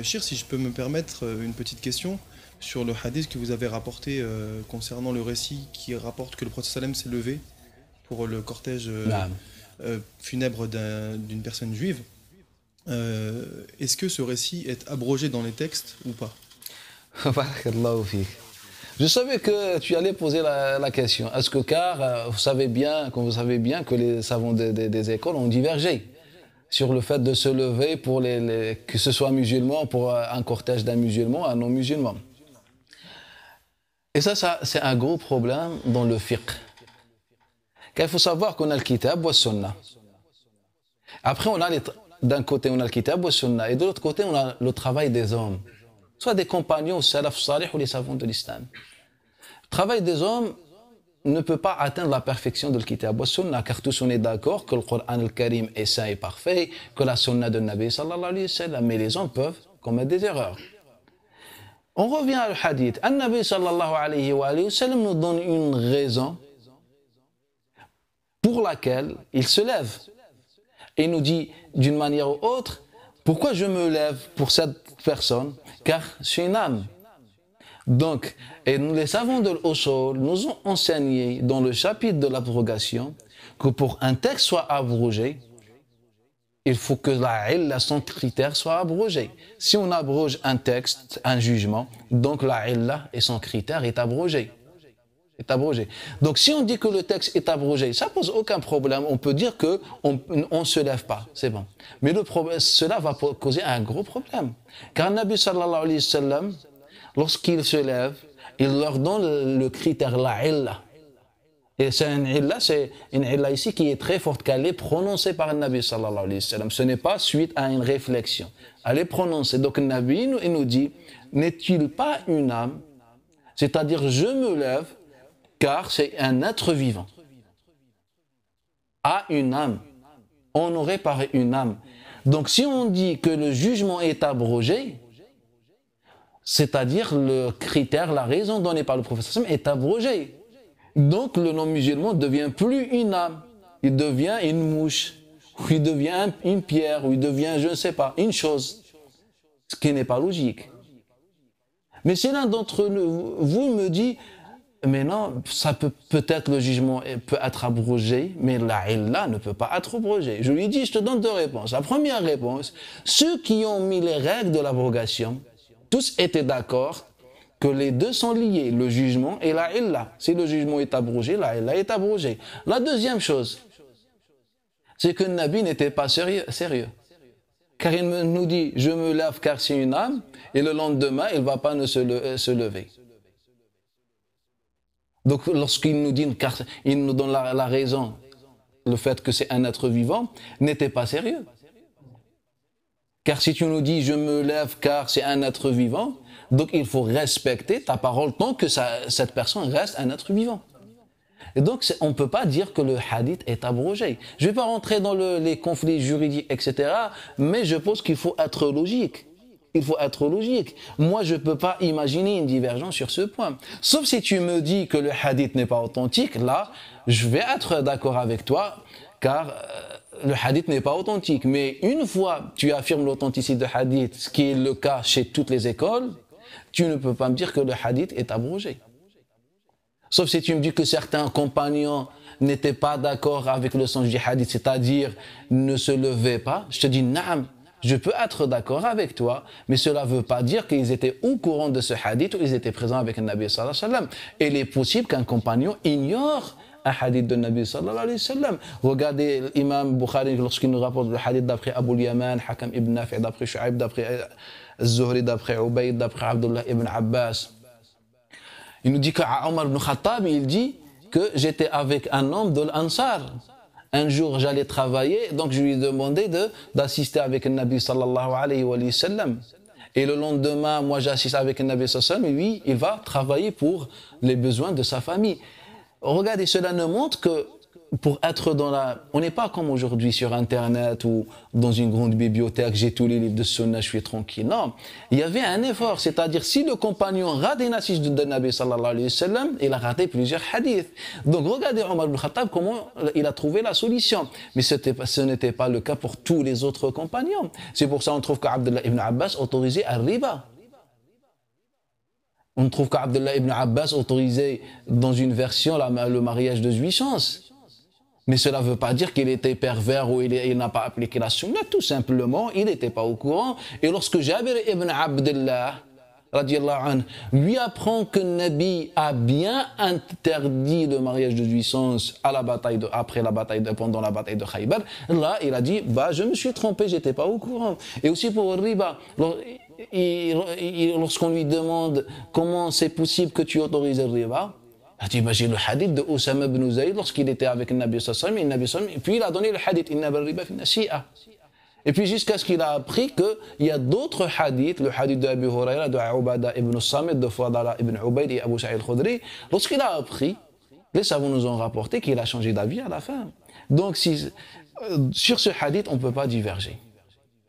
Shir, si je peux me permettre une petite question sur le hadith que vous avez rapporté concernant le récit qui rapporte que le prophète sallam s'est levé pour le cortège نعم. funèbre d'une personne juive. Est-ce que ce récit est abrogé dans les textes ou pas? Barakallahu fik. Je savais que tu allais poser la question. Est-ce que car vous savez bien, comme vous savez bien, que les savants des écoles ont divergé sur le fait de se lever pour que ce soit musulman, pour un cortège d'un musulman, un non-musulman. Et ça c'est un gros problème dans le fiqh. Car il faut savoir qu'on a le kitab wa sunnah. Après, d'un côté, on a le kitab wa sunnah, et de l'autre côté, on a le travail des hommes, soit des compagnons, salaf salih ou les savants de l'islam. Le travail des hommes ne peut pas atteindre la perfection de le kitab wa sunnah, car tous on est d'accord que le Coran al-Karim est saint et parfait, que la sunna de Nabi sallallahu alayhi wa sallam, mais les hommes peuvent commettre des erreurs. On revient à le hadith. Nabi sallallahu alayhi wa sallam nous donne une raison pour laquelle il se lève. Et il nous dit d'une manière ou autre, pourquoi je me lève pour cette personne? Car c'est une âme. Donc, et nous, les savants de l'Usul nous ont enseigné dans le chapitre de l'abrogation que pour un texte soit abrogé, il faut que la illa, son critère, soit abrogé. Si on abroge un texte, un jugement, donc la illa et son critère est abrogé. Est abrogé. Donc si on dit que le texte est abrogé, ça pose aucun problème. On peut dire que on se lève pas, c'est bon. Mais le problème, cela va causer un gros problème. Car Nabi sallallahu alayhi wa sallam, lorsqu'il se lève, il leur donne le critère la illa. Et c'est une illa ici qui est très forte, qu'elle est prononcée par le Nabi sallallahu alayhi wa sallam. Ce n'est pas suite à une réflexion. Elle est prononcée. Donc le Nabi il nous dit, n'est-il pas une âme? C'est-à-dire, je me lève car c'est un être vivant. A une âme. Honoré par une âme. Donc si on dit que le jugement est abrogé, c'est-à-dire le critère, la raison donnée par le prophète est abrogée. Donc le non-musulman ne devient plus une âme. Il devient une mouche, ou il devient une pierre, ou il devient, je ne sais pas, une chose. Ce qui n'est pas logique. Mais si l'un d'entre vous me dit, mais non, ça peut-être le jugement peut être abrogé, mais la illa ne peut pas être abrogée. Je lui dis, je te donne deux réponses. La première réponse, ceux qui ont mis les règles de l'abrogation, tous étaient d'accord que les deux sont liés, le jugement et la illa. Si le jugement est abrogé, la illa est abrogée. La deuxième chose, c'est que le Nabi n'était pas sérieux. Car il nous dit, je me lève car c'est une âme, et le lendemain, il ne va pas se lever. Donc lorsqu'il nous dit, car il nous donne la raison, le fait que c'est un être vivant, n'était pas sérieux. Car si tu nous dis, je me lève car c'est un être vivant, donc il faut respecter ta parole tant que cette personne reste un être vivant. Et donc on ne peut pas dire que le hadith est abrogé. Je ne vais pas rentrer dans les conflits juridiques, etc. Mais je pense qu'il faut être logique. Il faut être logique. Moi, je ne peux pas imaginer une divergence sur ce point. Sauf si tu me dis que le hadith n'est pas authentique, là, je vais être d'accord avec toi, car le hadith n'est pas authentique. Mais une fois tu affirmes l'authenticité du hadith, ce qui est le cas chez toutes les écoles, tu ne peux pas me dire que le hadith est abrogé. Sauf si tu me dis que certains compagnons n'étaient pas d'accord avec le sens du hadith, c'est-à-dire ne se levaient pas, je te dis, naam, je peux être d'accord avec toi, mais cela ne veut pas dire qu'ils étaient au courant de ce hadith ou ils étaient présents avec le Nabi sallallahu alayhi wa sallam. Et il est possible qu'un compagnon ignore un hadith de Nabi sallallahu alayhi wa sallam. Regardez l'imam Bukhari lorsqu'il nous rapporte le hadith d'après Abu Yaman, Hakam ibn Nafi', d'après Shu'aib, d'après Zuhri, d'après Ubayd, d'après Abdullah ibn Abbas. Il nous dit qu'à Omar ibn Khattab, il dit que j'étais avec un homme de l'Ansar. Un jour, j'allais travailler, donc je lui ai demandé d'assister avec le Nabi sallallahu alayhi wa sallam. Et le lendemain, moi j'assiste avec le Nabi sallallahu alayhi wa sallam, et lui, il va travailler pour les besoins de sa famille. Regardez, cela nous montre que pour être dans la... On n'est pas comme aujourd'hui sur Internet ou dans une grande bibliothèque, j'ai tous les livres de Sunna, je suis tranquille. Non, il y avait un effort, c'est-à-dire si le compagnon rate un hadith de Nabi sallallahu alayhi wa sallam, il a raté plusieurs hadiths. Donc regardez Omar ibn Khattab, comment il a trouvé la solution. Mais ce n'était pas le cas pour tous les autres compagnons. C'est pour ça qu'on trouve qu'Abdullah ibn Abbas autorisait un riba. On trouve qu'Abdullah ibn Abbas autorisait dans une version le mariage de jouissance. Mais cela ne veut pas dire qu'il était pervers ou il n'a pas appliqué la sunna. Tout simplement, il n'était pas au courant. Et lorsque Jabir ibn Abdullah, radiallahu anhu, lui apprend que Nabi a bien interdit le mariage de jouissance à la bataille pendant la bataille de Khaybar, là, il a dit, bah, je me suis trompé, j'étais pas au courant. Et aussi pour le riba, lorsqu'on lui demande comment c'est possible que tu autorises le riba, il a dit, bah, j'ai le hadith de Oussama ibn Zayd lorsqu'il était avec le Nabi sallallahu alayhi wa sallam, et puis il a donné le hadith, inna riba fi nasi'a. Et puis jusqu'à ce qu'il a appris qu'il y a d'autres hadiths, le hadith de Abu Huraira, de Ubada ibn Samit, de Fadala ibn Ubayd et Abu Sa'id al-Khudri, lorsqu'il a appris, les savants nous ont rapporté qu'il a changé d'avis à la fin. Donc sur ce hadith, on ne peut pas diverger.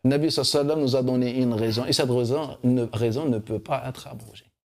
Le Nabi sallallahu alayhi wa sallam nous a donné une raison, et cette raison ne peut pas être abrogée.